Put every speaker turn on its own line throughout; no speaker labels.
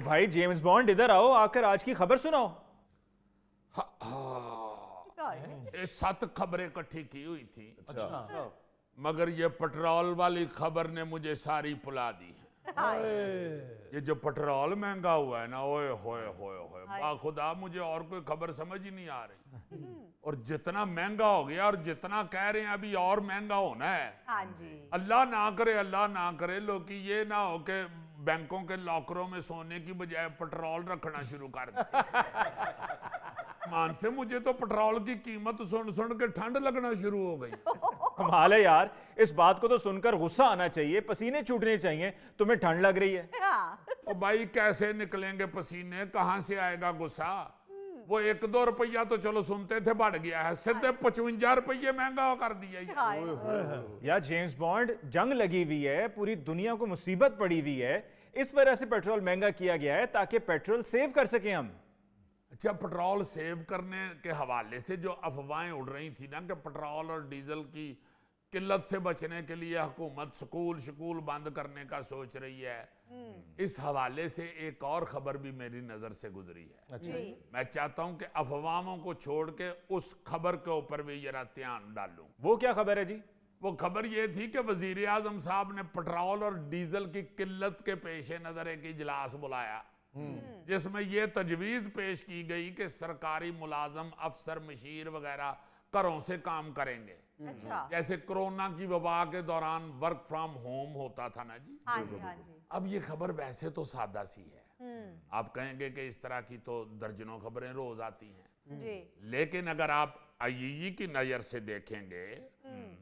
भाई James bond इधर आओ, आकर आज की खबर सुनाओ।
ये 7 खबरें इकट्ठी की हुई थी।
अच्छा।
मगर ये पेट्रोल वाली खबर ने मुझे सारी पुला दी है। ये जो पेट्रोल महंगा हुआ है ना, ओए होए होए होए, बाखुदा मुझे और कोई खबर समझ ही नहीं आ रही। और जितना महंगा हो गया और जितना कह रहे हैं अभी और महंगा होना है।
हाँ जी।
अल्लाह ना करे लोग कि ये ना हो कि बैंकों के लॉकरों में सोने की बजाय पेट्रोल रखना शुरू कर दे। मान से मुझे तो पेट्रोल की कीमत सुन सुन के ठंड लगना शुरू हो गई।
कमाल है यार, इस बात को तो सुनकर गुस्सा आना चाहिए, पसीने छूटने चाहिए। तुम्हें ठंड लग रही है?
हाँ।
तो भाई कैसे निकलेंगे पसीने, कहां से आएगा गुस्सा? वो 1-2 रुपया तो चलो सुनते थे बढ़ गया है, सीधे 55 रुपये महंगा कर दिया।
यार जेम्स बॉन्ड, जंग लगी हुई है, पूरी दुनिया को मुसीबत पड़ी हुई है, इस वजह से पेट्रोल महंगा किया गया है ताकि पेट्रोल सेव कर सके हम।
अच्छा, पेट्रोल सेव करने के हवाले से जो अफवाहें उड़ रही थी ना कि पेट्रोल और डीजल की किल्लत से बचने के लिए हुकूमत स्कूल बंद करने का सोच रही है, इस हवाले से एक और खबर भी मेरी नजर से गुजरी है। मैं चाहता हूं कि अफवाहों को छोड़ के उस खबर के ऊपर भी जरा ध्यान डालूं।
वो क्या खबर है जी?
वो खबर ये थी कि वजीर आजम साहब ने पेट्रोल और डीजल की किल्लत के पेश नजर एक इजलास बुलाया, जिसमें यह तजवीज पेश की गई कि सरकारी मुलाजम, अफसर, मशीर वगैरह घरों से काम करेंगे।
अच्छा।
जैसे कोरोना की वबा के दौरान वर्क फ्रॉम होम होता था ना जी।
हाँ जी, हाँ जी।
अब ये खबर वैसे तो सादा सी है, आप कहेंगे कि इस तरह की तो दर्जनों खबरें रोज आती हैं
जी।
लेकिन अगर आप आईईई की नजर से देखेंगे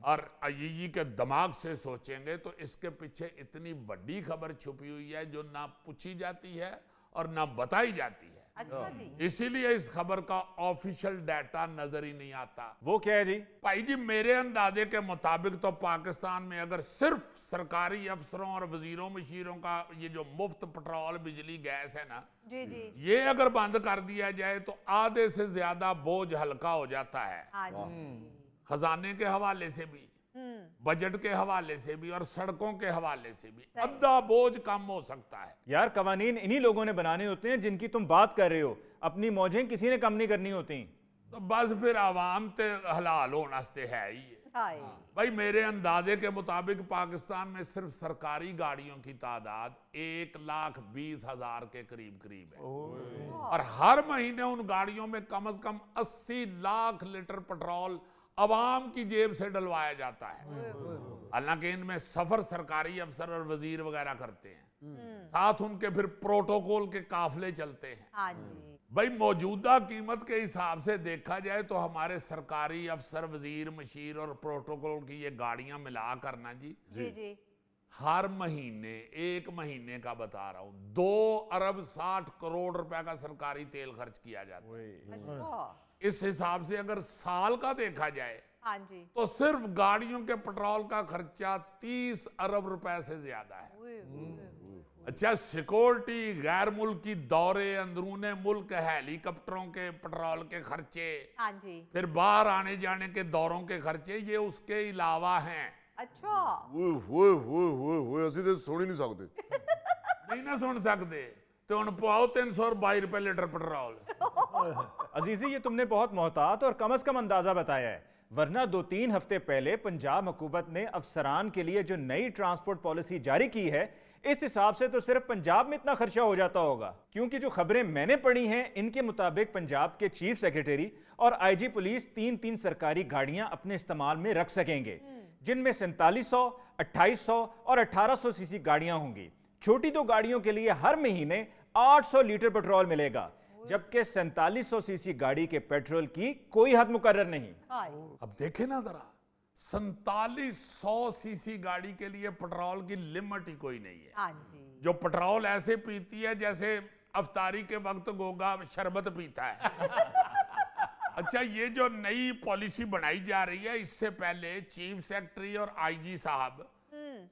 और आईईई के दिमाग से सोचेंगे तो इसके पीछे इतनी बड़ी खबर छुपी हुई है जो ना पूछी जाती है और ना बताई जाती है।
अच्छा जी।
इसीलिए इस खबर का ऑफिशियल डाटा नजर ही नहीं आता।
वो क्या है जी?
भाई जी, मेरे अंदाजे के मुताबिक तो पाकिस्तान में अगर सिर्फ सरकारी अफसरों और वजीरों मशीरों का ये जो मुफ्त पेट्रोल, बिजली, गैस है ना,
जी जी।
ये अगर बंद कर दिया जाए तो आधे से ज्यादा बोझ हल्का हो जाता है,
हाँ जी।
खजाने के हवाले से भी, बजट के हवाले से भी और सड़कों के हवाले से भी आधा बोझ कम हो सकता है।
यार कवानीन इन्हीं लोगों ने बनाने होते हैं जिनकी तुम बात कर रहे हो, अपनी मौजें किसी ने कम नहीं करनी होती।
तो बस फिर आवाम ते हलाल होने है ही है।
हाय।
भाई मेरे अंदाजे के मुताबिक पाकिस्तान में सिर्फ सरकारी गाड़ियों की तादाद 1,20,000 के करीब है और हर महीने उन गाड़ियों में कम से कम 80 लाख लीटर पेट्रोल अवाम की जेब से डलवाया जाता है। हालांकि इनमें सफर सरकारी अफसर और वजीर वगैरह करते हैं, साथ उनके फिर प्रोटोकॉल के काफिले चलते हैं।
हाँ जी।
भाई मौजूदा कीमत के हिसाब से देखा जाए तो हमारे सरकारी अफसर, वजीर, मशीर और प्रोटोकॉल की ये गाड़ियां मिला करना जी
जी जी।
हर महीने, एक महीने का बता रहा हूं, 2,60 अरब रुपए का सरकारी तेल खर्च किया जाता है।
अच्छा।
इस हिसाब से अगर साल का देखा जाए
हाँ जी।
तो सिर्फ गाड़ियों के पेट्रोल का खर्चा 30 अरब रुपए से ज्यादा है। अच्छा, सिक्योरिटी, गैर मुल्की दौरे, अंदरूने मुल्क हेलीकॉप्टरों के पेट्रोल के खर्चे,
हाँ जी।
फिर बाहर आने जाने के दौरों के खर्चे, ये उसके अलावा हैं।
अच्छा।
ओए ਅਸੀਂ ਤੇ ਸੁਣ ਹੀ ਨਹੀਂ ਸਕਦੇ।
नहीं ना सुन सकते तो उन पाओ 322 रुपए लीटर पेट्रोल।
अजीजी, ये तुमने बहुत मोहतात और कम से कम अंदाजा बताया है, वरना 2-3 हफ्ते पहले पंजाब हुकूमत ने अफसरान के लिए जो नई ट्रांसपोर्ट पॉलिसी जारी की है, इस हिसाब से तो सिर्फ पंजाब में इतना खर्चा हो जाता होगा। क्योंकि जो खबरें मैंने पढ़ी हैं, इनके मुताबिक पंजाब के चीफ सेक्रेटरी और आईजी पुलिस 3-3 सरकारी गाड़ियां अपने इस्तेमाल में रख सकेंगे, जिनमें 4700, 2800 और 1800 सीसी गाड़ियां होंगी। छोटी दो गाड़ियों के लिए हर महीने 800 लीटर पेट्रोल मिलेगा, जबकि 4700 सीसी गाड़ी के पेट्रोल की कोई हद मुकर्रर नहीं।
अब देखे ना जरा, 4700 सीसी गाड़ी के लिए पेट्रोल की लिमिट ही कोई नहीं है।
हाँ जी।
जो पेट्रोल ऐसे पीती है जैसे अफ्तारी के वक्त गोगा शरबत पीता है। अच्छा, ये जो नई पॉलिसी बनाई जा रही है, इससे पहले चीफ सेक्रेटरी और आईजी साहब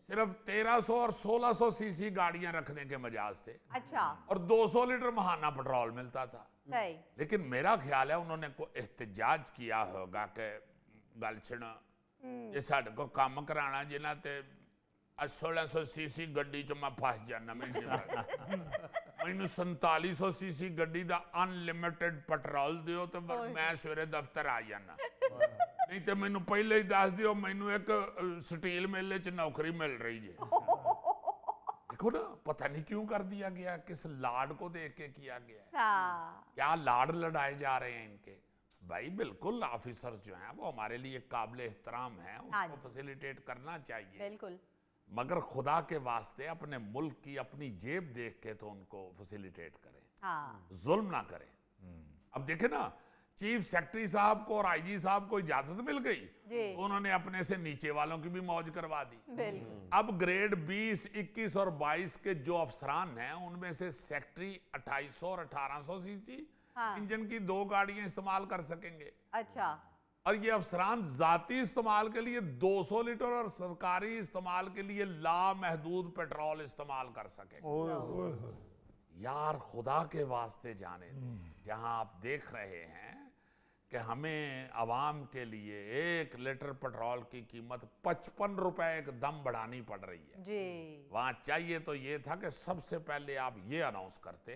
सिर्फ 1300 और 1600 सीसी गाड़ियां रखने के मजाज थे।
अच्छा।
और 200 लीटर महाना पेट्रोल मिलता था।
सही।
लेकिन मेरा ख्याल है उन्होंने को एहतजाज किया होगा कि गल सुन, ये साडे को काम कराना जिन्हें ते 1600 सीसी गड्डी च मैं फस जाना। ਮੈਨੂੰ 4700 ਸੀਸੀ ਗੱਡੀ ਦਾ ਅਨਲਿਮਿਟਿਡ ਪੈਟਰੋਲ ਦਿਓ ਤੇ ਮੈਂ ਸਵੇਰੇ ਦਫ਼ਤਰ ਆ ਜਾਣਾ, ਨਹੀਂ ਤੇ ਮੈਨੂੰ ਪਹਿਲੇ ਹੀ ਦੱਸ ਦਿਓ ਮੈਨੂੰ ਇੱਕ ਸਟੀਲ ਮਿਲ 'ਚ ਨੌਕਰੀ ਮਿਲ ਰਹੀ है। देखो ना, पता नहीं क्यों कर दिया गया, किस लाड को देख के किया गया है,
हाँ,
क्या लाड लड़ाए जा रहे हैं इनके। भाई बिल्कुल ऑफिसर्स जो हैं वो हमारे लिए काबिल एहतराम हैं,
हाँ
उनको फैसिलिटेट करना चाहिए,
बिल्कुल।
मगर खुदा के वास्ते अपने मुल्क की अपनी जेब देख के तो उनको फैसिलिटेट करें,
हाँ,
जुल्म ना करें। अब देखे ना, चीफ सेक्रेटरी साहब को और आईजी साहब को इजाजत मिल गई,
जी।
उन्होंने अपने से नीचे वालों की भी मौज करवा दी।
बिल्कुल।
अब ग्रेड 20, 21 और 22 के जो अफसरान हैं उनमें से सेक्रेटरी 2800 और 1800 सीसी
हाँ।
इंजन की 2 गाड़ियां इस्तेमाल कर सकेंगे,
अच्छा,
और ये अफसरान जाती इस्तेमाल के लिए 200 लीटर और सरकारी इस्तेमाल के लिए लामहदूद पेट्रोल इस्तेमाल कर सकेंगे। यार खुदा के वास्ते जाने दें, जहां आप देख रहे हैं कि हमें आवाम के लिए 1 लीटर पेट्रोल की कीमत 55 रुपए एकदम बढ़ानी पड़ रही है।
जी,
वहां चाहिए तो ये था कि सबसे पहले आप ये अनाउंस करते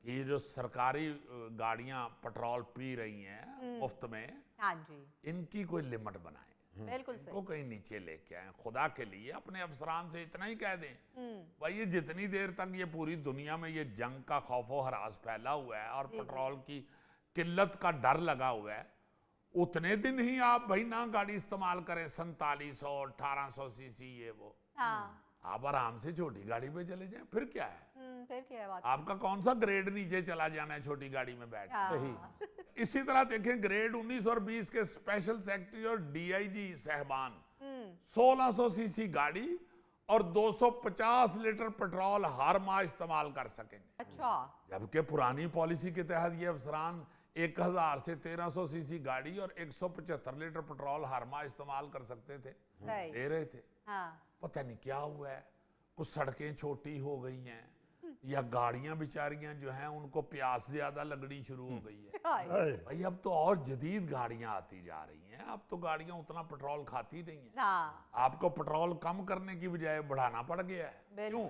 कि ये जो सरकारी गाड़ियां पेट्रोल पी रही हैं मुफ्त में,
हाँ जी,
इनकी कोई लिमिट बनाएं,
बिल्कुल
इनको
सही।
कहीं नीचे लेके आए। खुदा के लिए अपने अफसरान से इतना ही कह दें, भाई ये जितनी देर तक ये पूरी दुनिया में ये जंग का खौफो हरास फैला हुआ है और पेट्रोल की किल्लत का डर लगा हुआ है, उतने दिन ही आप भाई ना गाड़ी इस्तेमाल करें 4700 1800 सीसी ये वो,
हाँ,
आप आराम से छोटी गाड़ी पे चले जाएं, फिर क्या है,
फिर क्या है बात।
आपका कौन सा ग्रेड नीचे चला जाना है छोटी गाड़ी में बैठ।
हाँ,
इसी तरह देखें ग्रेड 19 और 20 के स्पेशल सेक्रेटरी और डीआईजी साहबान 1600 सीसी गाड़ी और 250 लीटर पेट्रोल हर माह इस्तेमाल कर सकेंगे,
अच्छा,
जबकि पुरानी पॉलिसी के तहत ये अफसरान 1000 से 1300 सीसी गाड़ी और 175 लीटर पेट्रोल हर माह इस्तेमाल कर सकते थे,
सही,
ले रहे थे।
हाँ,
पता नहीं क्या हुआ है, कुछ सड़कें छोटी हो गई हैं या गाड़ियां बेचारियां जो हैं उनको प्यास ज्यादा लगनी शुरू हो गई है।
हाय,
भाई अब तो और जदीद गाड़ियां आती जा रही हैं, अब तो गाड़ियां उतना पेट्रोल खाती नहीं है,
हाँ,
आपको पेट्रोल कम करने की बजाय बढ़ाना पड़ गया है।
बिल्कुल।
क्यों?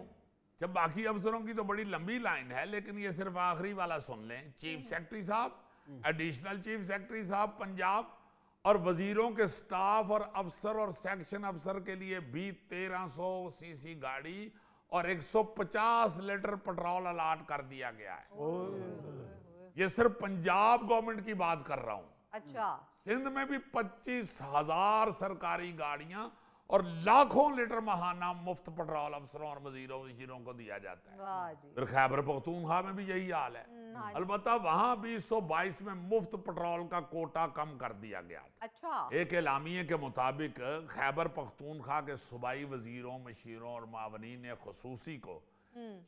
जब बाकी अफसरों की तो बड़ी लंबी लाइन है, लेकिन ये सिर्फ आखिरी वाला सुन लें। चीफ सेक्रेटरी साहब, एडिशनल चीफ सेक्रेटरी साहब पंजाब और वजीरों के स्टाफ और अफसर और सेक्शन अफसर के लिए भी 1300 सीसी गाड़ी और 150 लीटर पेट्रोल अलाट कर दिया गया है। ये सिर्फ पंजाब गवर्नमेंट की बात कर रहा हूं।
अच्छा,
सिंध में भी 25,000 सरकारी गाड़ियां और लाखों लीटर महाना मुफ्त पेट्रोल अफसरों और वजीरों को दिया जाता है।
वाह जी,
फिर खैबर पख्तूनख्वा में भी यही हाल है।
हाँ,
अलबत्ता वहां भी 122 में मुफ्त पेट्रोल का कोटा कम कर दिया गया था।
अच्छा,
एक एलामिये के मुताबिक खैबर पख्तूनख्वा के सूबाई वजीरों, मशीरों और मावनीन खसूसी को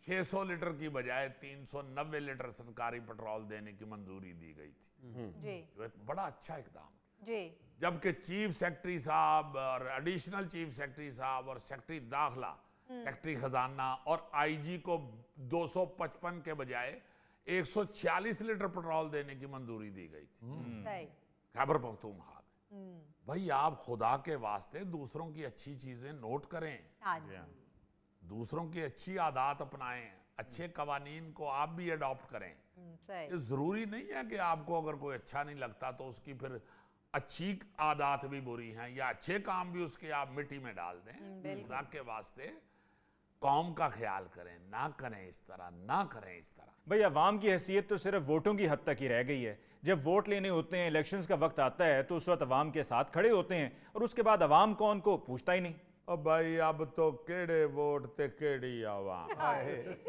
600 लीटर की बजाय 390 लीटर सरकारी पेट्रोल देने की मंजूरी दी गई थी,
जी,
जो एक बड़ा अच्छा इकदाम था।
जी,
जबकि चीफ सेक्रेटरी साहब और एडिशनल चीफ सेक्रेटरी साहब और सेक्रेटरी दाखिला, सेक्रेटरी खजाना और आईजी को 255 के बजाय 146 लीटर पेट्रोल देने की मंजूरी दी गई थी
सही,
खैबर पख्तूनख्वा में। भाई आप खुदा के वास्ते दूसरों की अच्छी चीजें नोट करें,
हाँ जी,
दूसरों की अच्छी आदत अपनाएं, अच्छे कवानीन को आप भी अडॉप्ट करें।
सही,
ये जरूरी नहीं है कि आपको अगर कोई अच्छा नहीं लगता तो उसकी फिर अच्छी आदत भी बुरी हैं या अच्छे काम भी उसके आप मिट्टी में डाल दें। खुदा के वास्ते कौम का ख्याल करें, ना करें इस तरह, ना करें इस तरह।
भाई अवाम की हैसियत तो सिर्फ वोटों की हद तक ही रह गई है। जब वोट लेने होते हैं, इलेक्शंस का वक्त आता है तो उस वक्त अवाम के साथ खड़े होते हैं और उसके बाद अवाम कौन को पूछता ही नहीं।
अब भाई अब तो केड़े वोट ते केड़ी आवाम।